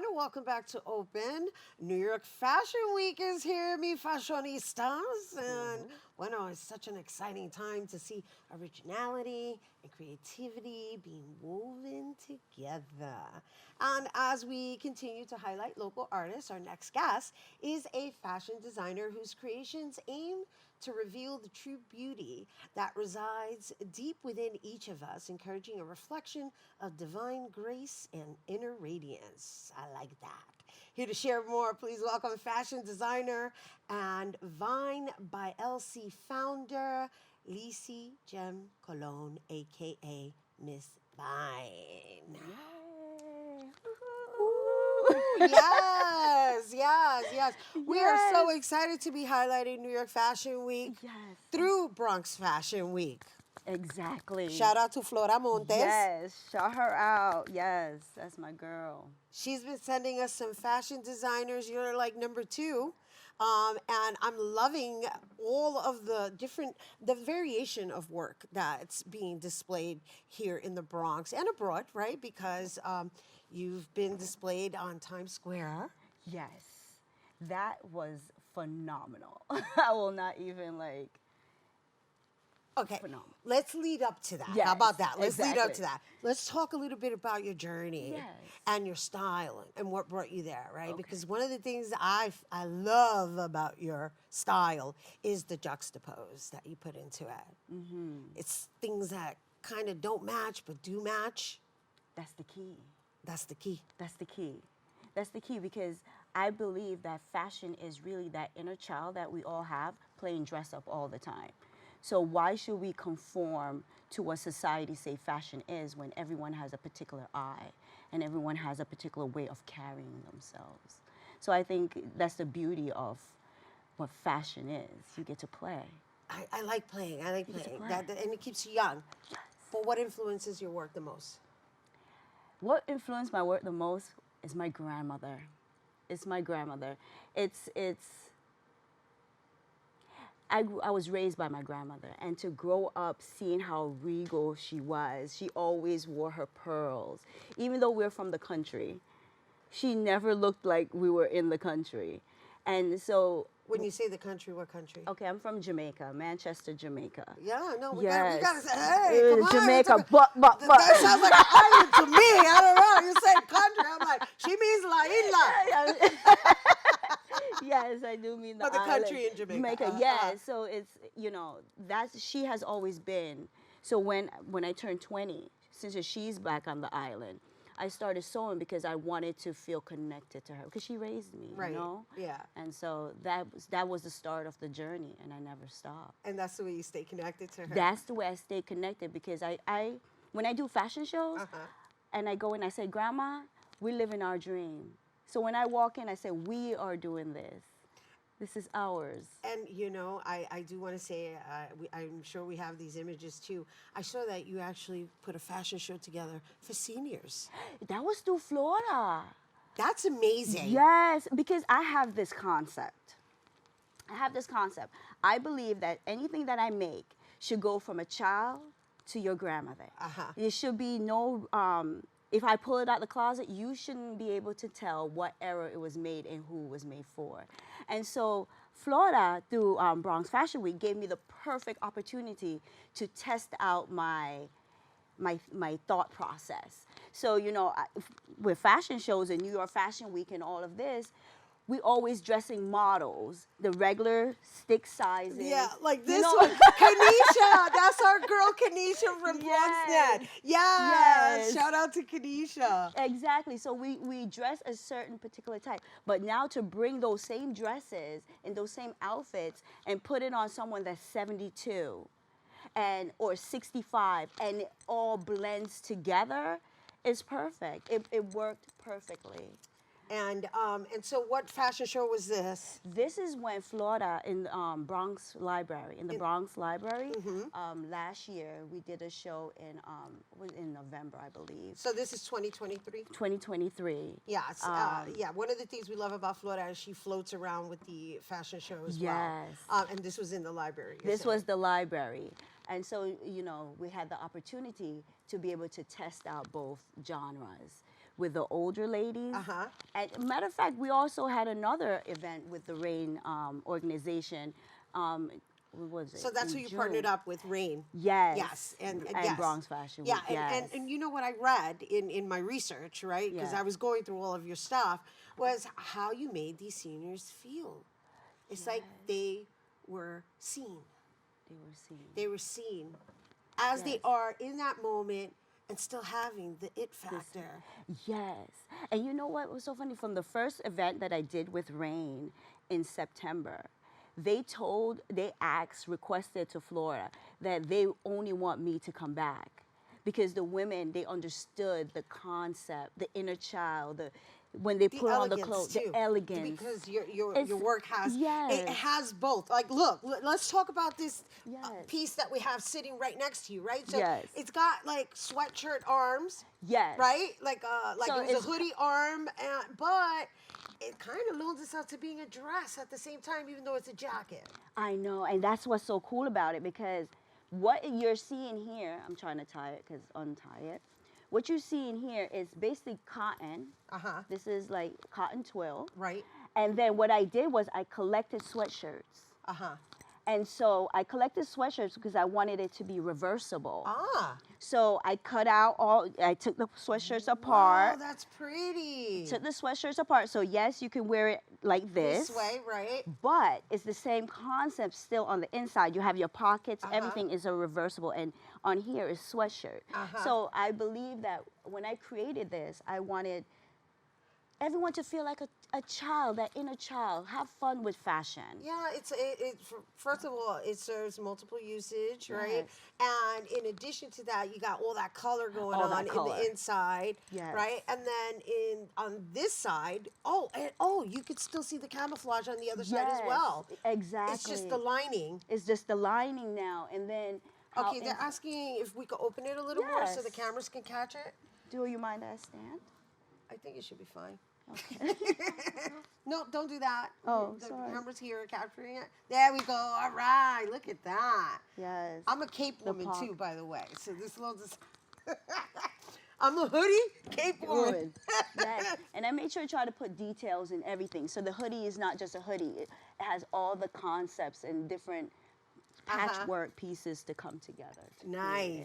everyone. Welcome back to Open. New York Fashion Week is here, mi fashionistas. And bueno, it's such an exciting time to see originality and creativity being woven together. And as we continue to highlight local artists, our next guest is a fashion designer whose creations aim to reveal the true beauty that resides deep within each of us, encouraging a reflection of divine grace and inner radiance. I like that. Here to share more, please welcome fashion designer and Vine by LC founder, Leasie Gem Cologne, aka Miss Vine. Yes, yes, yes. We are so excited to be highlighting New York Fashion Week through Bronx Fashion Week. Exactly. Shout out to Flora Montes. Yes, shout her out. Yes, that's my girl. She's been sending us some fashion designers. You're like number two. And I'm loving all of the variation of work that's being displayed here in the Bronx and abroad, right? Because you've been displayed on Times Square. Yes, that was phenomenal. I will not even Okay, phenomenal. Let's lead up to that. Yes, How about that? Let's lead up exactly. to that. Let's talk a little bit about your journey Yes. and your style and what brought you there, right? Okay. Because one of the things that I love about your style is the juxtapose that you put into it. Mm-hmm. It's things that kind of don't match but do match. That's the key. That's the key. That's the key. That's the key because I believe that fashion is really that inner child that we all have playing dress up all the time. So why should we conform to what society say fashion is when everyone has a particular eye and everyone has a particular way of carrying themselves? So I think that's the beauty of what fashion is. You get to play. I like playing. I like You get to playing. play. And it keeps you young. But what influences your work the most? What influenced my work the most is my grandmother. It's my grandmother. I was raised by my grandmother, and to grow up seeing how regal she was, she always wore her pearls. Even though we're from the country, she never looked like we were in the country. And so, When you say the country, what country? okay, I'm from Jamaica, Manchester, Jamaica. Yeah, no, we Yes. gotta say, hey, come on. Jamaica, it's a- but. That sounds like an island to me. I don't know. You said country. I'm like, she means La Isla. Yes, I do mean the But the island. country in Jamaica. Yeah, so it's, she has always been. So when I turned 20, since she's back on the island, I started sewing because I wanted to feel connected to her because she raised me, Right. you know? Yeah. And so that was the start of the journey, and I never stopped. And that's the way you stay connected to her. That's the way I stay connected because when I do fashion shows and I go in, I say, Grandma, we live in our dream. So when I walk in, I say, we are doing this. This is ours. And, I do want to say, I'm sure we have these images too. I saw that you actually put a fashion show together for seniors. That was through Florida. That's amazing. Yes, because I have this concept. I believe that anything that I make should go from a child to your grandmother. There should be no, if I pull it out the closet, you shouldn't be able to tell what era it was made and who it was made for. And so Florida, through Bronx Fashion Week, gave me the perfect opportunity to test out my thought process. So, with fashion shows and New York Fashion Week and all of this, we always dressing models, the regular stick sizes. Yeah, like this one. Kanisha, that's our girl Kanisha from BronxNet. Yes. Shout out to Kanisha. Exactly. So we dress a certain particular type. But now to bring those same dresses and those same outfits and put it on someone that's 72 or 65 and it all blends together is perfect. It worked perfectly. And so what fashion show was this? This is when Florida in Bronx Library, Bronx Library, last year we did a show in November, I believe. So this is 2023? 2023. Yes. Yeah, one of the things we love about Florida is she floats around with the fashion show as well. Yes. And this was in the library. This was the library. And so, we had the opportunity to be able to test out both genres. with the older ladies. Uh-huh. And matter of fact, we also had another event with the RAIN organization. What was it? So that's in who you June. partnered up with, Rain. Yes. Yes. And And Bronx Fashion Week. Yeah, Yes. and you know what I read in my research, right? Because I was going through all of your stuff, was how you made these seniors feel. It's like they were seen. They were seen. They were seen as they are in that moment and still having the it factor. Yes. And you know what was so funny? From the first event that I did with Rain in September, they requested to Florida that they only want me to come back because the women, they understood the concept, the inner child, when they put on the clothes, the elegance. Because your work has, it Yes. has both. Like, look, let's talk about this Yes. piece that we have sitting right next to you, right? So Yes. it's got like sweatshirt arms, Yes. right? Like So it was a hoodie arm, but it kind of loans itself to being a dress at the same time, even though it's a jacket. I know, and that's what's so cool about it because what you're seeing here, I'm trying to tie it because untie it. What you're seeing here is basically cotton. Uh-huh. This is like cotton twill. Right. And then what I did was I collected sweatshirts. Uh-huh. And so I collected sweatshirts because I wanted it to be reversible. Ah. So I took the sweatshirts apart. Oh, that's pretty. Took the sweatshirts apart. So yes, you can wear it like this. This way, right? But it's the same concept still on the inside. You have your pockets, everything is a reversible, and on here is sweatshirt. So I believe that when I created this, I wanted everyone to feel like a child, that inner child. Have fun with fashion. Yeah, first of all, it serves multiple usage, right? And in addition to that, you got all that color going on in the inside, right? And then on this side, you could still see the camouflage on the other side as well. Exactly. It's just the lining. It's just the lining now, and then. Okay, they're asking if we could open it a little more so the cameras can catch it. Do you mind that I stand? I think it should be fine. Okay. No, don't do that. Oh, the sorry. camera's here capturing it. There we go. All right, look at that. Yes. I'm a cape woman too, by the way. So this loads is. I'm a hoodie cape woman. Yes. And I made sure to try to put details in everything. So the hoodie is not just a hoodie. It has all the concepts and different patchwork pieces to come together. Nice.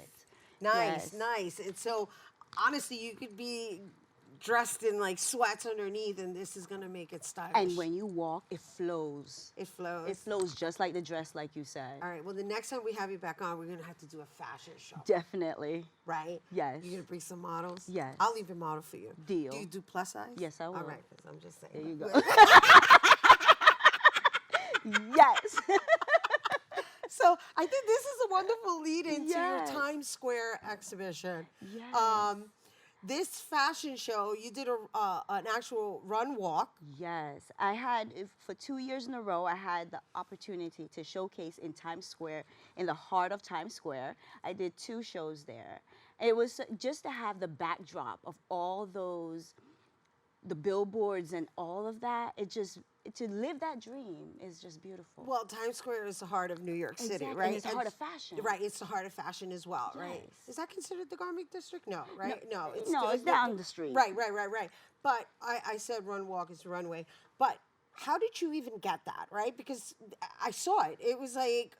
And so, honestly, you could be dressed in like sweats underneath, and this is gonna make it stylish. And when you walk, it flows. It flows. It flows just like the dress, like you said. All right. Well, the next time we have you back on, we're gonna have to do a fashion show. Definitely. Right? Yes. You're gonna bring some models. Yes. I'll even model for you. Deal. Do you do plus size? Yes, I will. All right. Because I'm just saying. There you go. Yes. So I think this is a wonderful lead into your Times Square exhibition. Yes. This fashion show, you did an actual run walk. Yes. For 2 years in a row, I had the opportunity to showcase in Times Square, in the heart of Times Square. I did 2 shows there. It was just to have the backdrop of all those, the billboards and all of that. To live that dream is just beautiful. Well, Times Square is the heart of New York City, right? And it's the heart of fashion. Right, it's the heart of fashion as well, right? Is that considered the garment district? No, right? No, it's down the street. Right. But I said run walk is runway. But how did you even get that, right? Because I saw it. It was like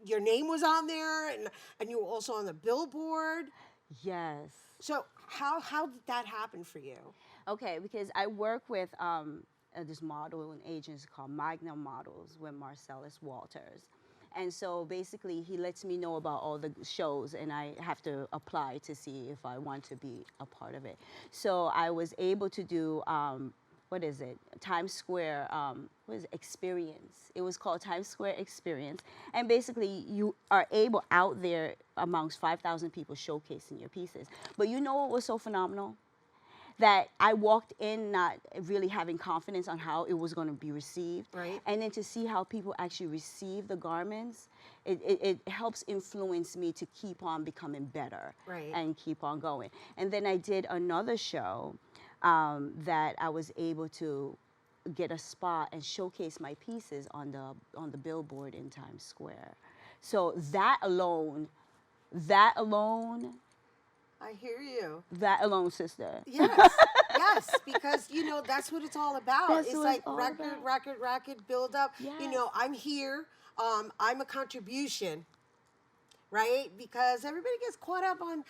your name was on there, and you were also on the billboard. Yes. So how did that happen for you? Okay, because I work with this modeling agency called Magnum Models with Marcellus Walters. And so basically he lets me know about all the shows, and I have to apply to see if I want to be a part of it. So I was able to do, Times Square, Experience. It was called Times Square Experience. And basically you are able out there amongst 5,000 people showcasing your pieces. But you know what was so phenomenal? That I walked in not really having confidence on how it was going to be received. Right. And then to see how people actually receive the garments, it helps influence me to keep on becoming better. Right. And keep on going. And then I did another show that I was able to get a spot and showcase my pieces on the billboard in Times Square. So that alone I hear you. That alone, sister. Yes, yes, because you know that's what it's all about. That's It's what like it's all record, about. build up. You Yes. know, I'm here. I'm a contribution, right? Because everybody gets caught up on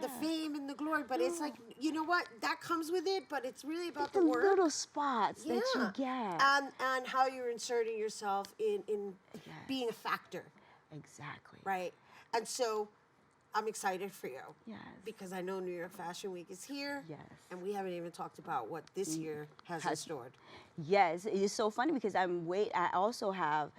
the Yeah. fame and the glory, but it's like you know what that comes with it. But it's really about The the work. little spots that you get. And how you're inserting yourself in being a factor, Exactly. right? And so I'm excited for you. Yes. Because I know New York Fashion Week is here. Yes. And we haven't even talked about what this year has in store. Yes, it's so funny because I also have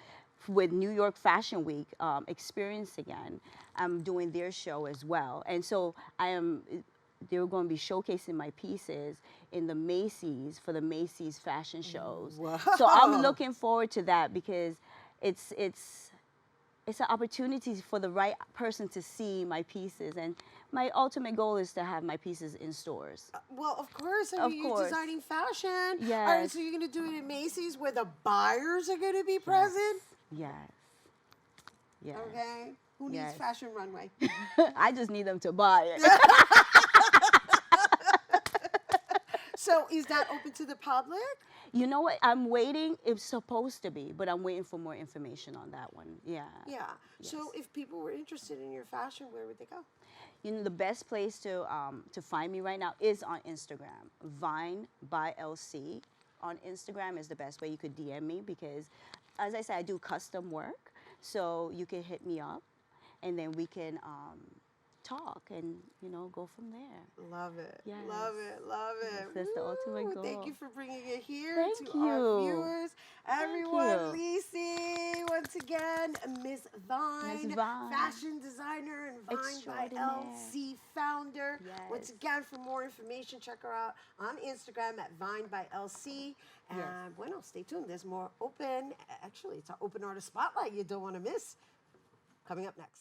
with New York Fashion Week experience again. I'm doing their show as well, and so they're going to be showcasing my pieces in the Macy's for the Macy's fashion shows. Wow. So I'm looking forward to that because it's an opportunity for the right person to see my pieces, and my ultimate goal is to have my pieces in stores. Well, of course. I Of mean, you're course. designing fashion. Yes. All right, so you're going to do it at Macy's where the buyers are going to be present? Yes. Yes. Okay. Who needs Yes. fashion runway? I just need them to buy it. So is that open to the public? You know what? I'm waiting. It's supposed to be, but I'm waiting for more information on that one. Yeah. Yeah. So if people were interested in your fashion, where would they go? You know, the best place to find me right now is on Instagram. Vine by LC on Instagram is the best way. You could DM me because, as I said, I do custom work. So you can hit me up, and then we can talk and, you know, go from there. Love it. Yes. Love it. Love it. That's the ultimate Woo! goal. Thank you for bringing it here Thank to you. our viewers. Everyone, you. Leasie, once again, MsVine, MsVine. fashion designer and Vine by Extraordinaire. LC founder. Yes. Once again, for more information, check her out on Instagram at Vine by LC. And Yes. bueno, stay tuned. There's more open, actually, it's our open artist spotlight you don't want to miss. Coming up next.